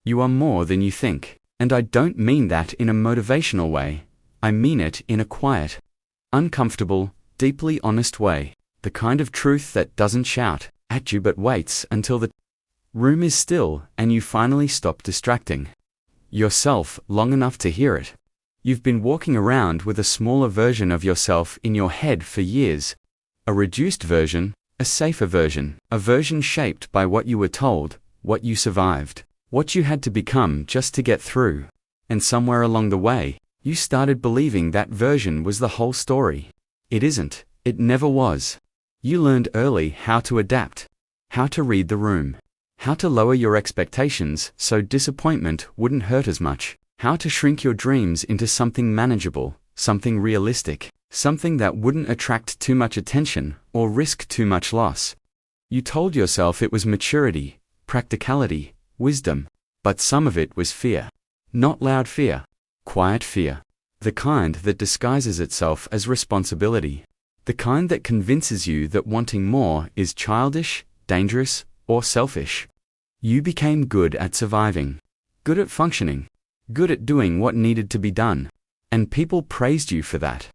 You are more than you think. And I don't mean that in a motivational way. I mean it in a quiet, uncomfortable, deeply honest way. The kind of truth that doesn't shout at you but waits until the room is still and you finally stop distracting yourself long enough to hear it. You've been walking around with a smaller version of yourself in your head for years. A reduced version, a safer version, a version shaped by what you were told, what you survived, what you had to become just to get through. And somewhere along the way, you started believing that version was the whole story. It isn't. It never was. You learned early how to adapt, how to read the room, how to lower your expectations so disappointment wouldn't hurt as much, how to shrink your dreams into something manageable, something realistic, something that wouldn't attract too much attention or risk too much loss. You told yourself it was maturity, practicality, wisdom, but some of it was fear. Not loud fear, quiet fear. The kind that disguises itself as responsibility. The kind that convinces you that wanting more is childish, dangerous, or selfish. You became good at surviving, good at functioning, good at doing what needed to be done, and people praised you for that.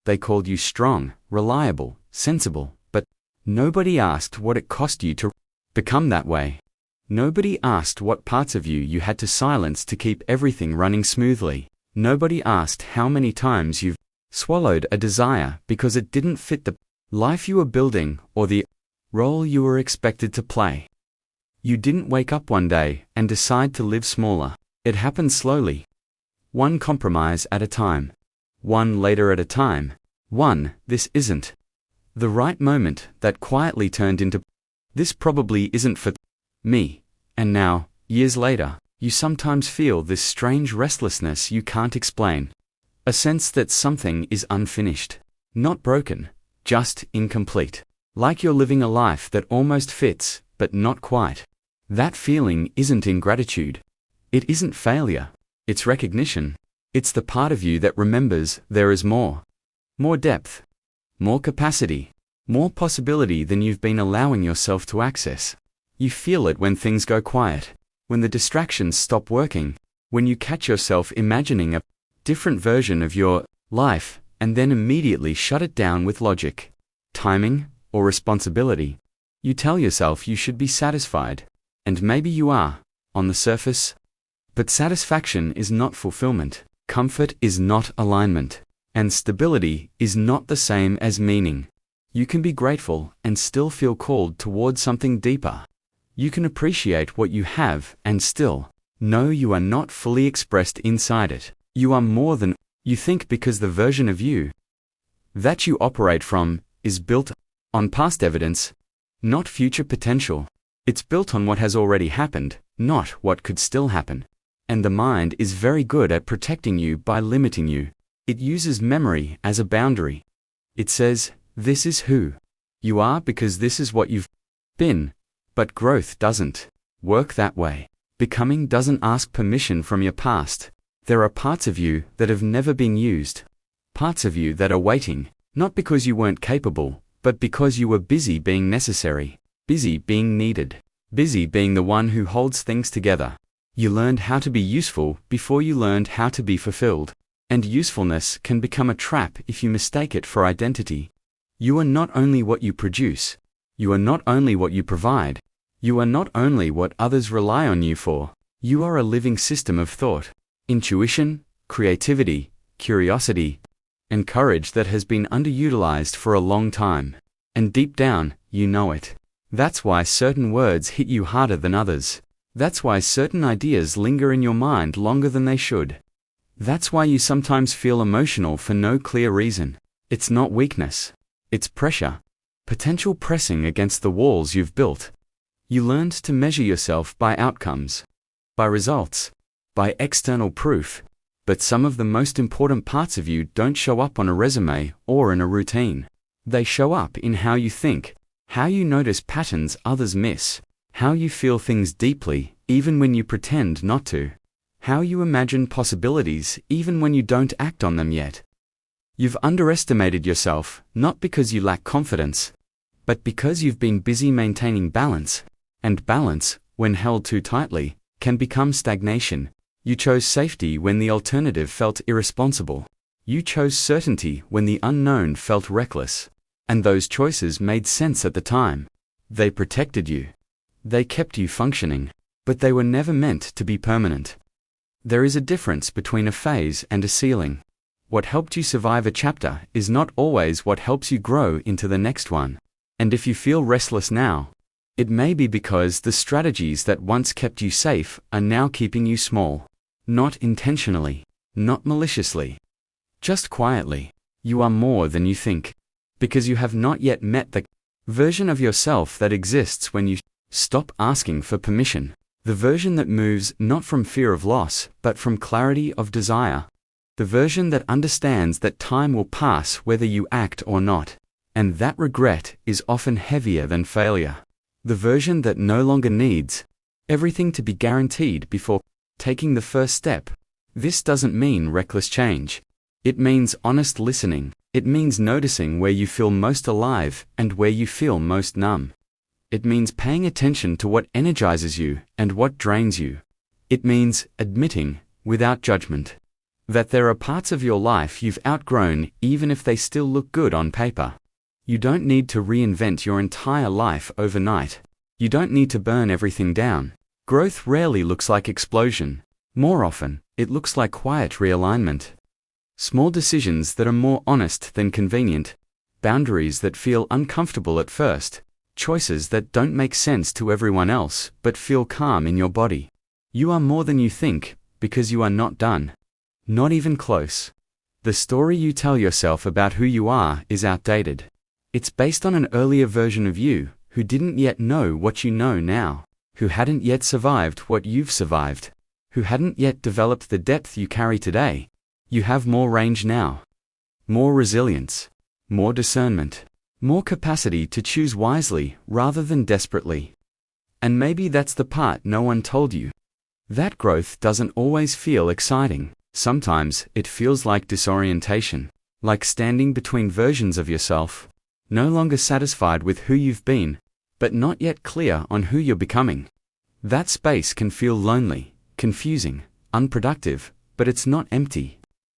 They called you strong, reliable, sensible, but nobody asked what it cost you to become that way. Nobody asked what parts of you had to silence to keep everything running smoothly. Nobody asked how many times you've swallowed a desire because it didn't fit the life you were building or the role you were expected to play. You didn't wake up one day and decide to live smaller. It happened slowly. One compromise at a time. One later at a time. One, this isn't the right moment, that quietly turned into, this probably isn't for me. And now, years later, you sometimes feel this strange restlessness you can't explain. A sense that something is unfinished. Not broken, just incomplete. Like you're living a life that almost fits, but not quite. That feeling isn't ingratitude. It isn't failure. It's recognition. It's the part of you that remembers there is more. More depth. More capacity. More possibility than you've been allowing yourself to access. You feel it when things go quiet. When the distractions stop working. When you catch yourself imagining a different version of your life and then immediately shut it down with logic, timing, or responsibility. You tell yourself you should be satisfied. And maybe you are, on the surface. But satisfaction is not fulfillment. Comfort is not alignment. And stability is not the same as meaning. You can be grateful and still feel called towards something deeper. You can appreciate what you have and still know you are not fully expressed inside it. You are more than you think because the version of you that you operate from is built on past evidence, not future potential. It's built on what has already happened, not what could still happen. And the mind is very good at protecting you by limiting you. It uses memory as a boundary. It says, this is who you are because this is what you've been. But growth doesn't work that way. Becoming doesn't ask permission from your past. There are parts of you that have never been used. Parts of you that are waiting, not because you weren't capable, but because you were busy being necessary, busy being needed, busy being the one who holds things together. You learned how to be useful before you learned how to be fulfilled. And usefulness can become a trap if you mistake it for identity. You are not only what you produce. You are not only what you provide. You are not only what others rely on you for. You are a living system of thought, intuition, creativity, curiosity, and courage that has been underutilized for a long time. And deep down, you know it. That's why certain words hit you harder than others. That's why certain ideas linger in your mind longer than they should. That's why you sometimes feel emotional for no clear reason. It's not weakness. It's pressure. Potential pressing against the walls you've built. You learned to measure yourself by outcomes, by results, by external proof. But some of the most important parts of you don't show up on a resume or in a routine. They show up in how you think, how you notice patterns others miss, how you feel things deeply, even when you pretend not to. How you imagine possibilities even when you don't act on them yet. You've underestimated yourself, not because you lack confidence, but because you've been busy maintaining balance. And balance, when held too tightly, can become stagnation. You chose safety when the alternative felt irresponsible. You chose certainty when the unknown felt reckless. And those choices made sense at the time. They protected you. They kept you functioning. But they were never meant to be permanent. There is a difference between a phase and a ceiling. What helped you survive a chapter is not always what helps you grow into the next one. And if you feel restless now, it may be because the strategies that once kept you safe are now keeping you small. Not intentionally, not maliciously. Just quietly. You are more than you think. Because you have not yet met the version of yourself that exists when you stop asking for permission. The version that moves not from fear of loss, but from clarity of desire. The version that understands that time will pass whether you act or not. And that regret is often heavier than failure. The version that no longer needs everything to be guaranteed before taking the first step. This doesn't mean reckless change. It means honest listening. It means noticing where you feel most alive and where you feel most numb. It means paying attention to what energizes you and what drains you. It means admitting, without judgment, that there are parts of your life you've outgrown even if they still look good on paper. You don't need to reinvent your entire life overnight. You don't need to burn everything down. Growth rarely looks like explosion. More often, it looks like quiet realignment. Small decisions that are more honest than convenient. Boundaries that feel uncomfortable at first. Choices that don't make sense to everyone else but feel calm in your body. You are more than you think because you are not done. Not even close. The story you tell yourself about who you are is outdated. It's based on an earlier version of you who didn't yet know what you know now, who hadn't yet survived what you've survived, who hadn't yet developed the depth you carry today. You have more range now. More resilience. More discernment. More capacity to choose wisely rather than desperately. And maybe that's the part no one told you. That growth doesn't always feel exciting. Sometimes it feels like disorientation, like standing between versions of yourself, no longer satisfied with who you've been, but not yet clear on who you're becoming. That space can feel lonely, confusing, unproductive, but it's not empty.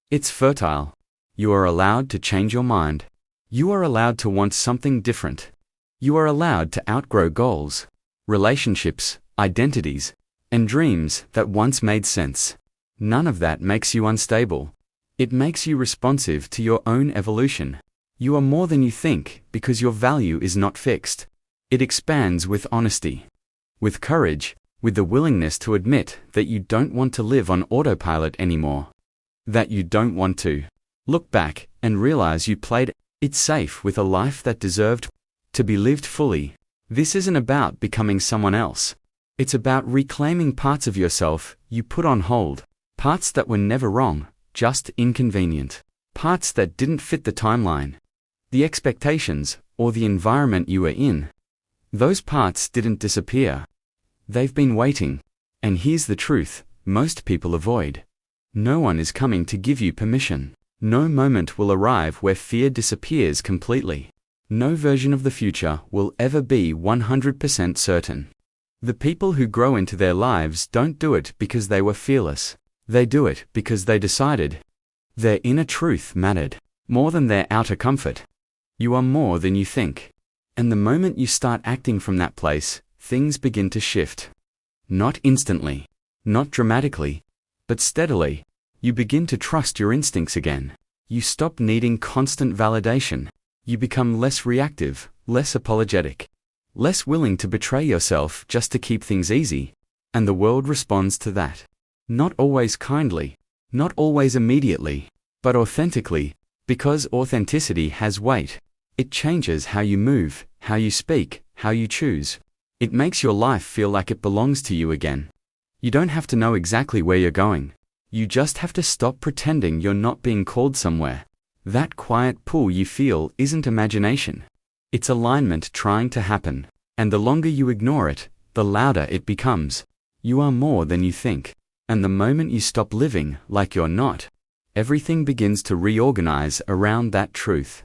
It's fertile. You are allowed to change your mind. You are allowed to want something different. You are allowed to outgrow goals, relationships, identities, and dreams that once made sense. None of that makes you unstable. It makes you responsive to your own evolution. You are more than you think because your value is not fixed. It expands with honesty, with courage, with the willingness to admit that you don't want to live on autopilot anymore. That you don't want to look back and realize you played it safe with a life that deserved to be lived fully. This isn't about becoming someone else. It's about reclaiming parts of yourself you put on hold. Parts that were never wrong, just inconvenient. Parts that didn't fit the timeline, the expectations, or the environment you were in. Those parts didn't disappear. They've been waiting. And here's the truth, most people avoid. No one is coming to give you permission. No moment will arrive where fear disappears completely. No version of the future will ever be 100% certain. The people who grow into their lives don't do it because they were fearless. They do it because they decided their inner truth mattered more than their outer comfort. You are more than you think. And the moment you start acting from that place, things begin to shift. Not instantly, not dramatically, but steadily. You begin to trust your instincts again. You stop needing constant validation. You become less reactive, less apologetic, less willing to betray yourself just to keep things easy. And the world responds to that. Not always kindly, not always immediately, but authentically, because authenticity has weight. It changes how you move, how you speak, how you choose. It makes your life feel like it belongs to you again. You don't have to know exactly where you're going. You just have to stop pretending you're not being called somewhere. That quiet pull you feel isn't imagination. It's alignment trying to happen. And the longer you ignore it, the louder it becomes. You are more than you think. And the moment you stop living like you're not, everything begins to reorganize around that truth.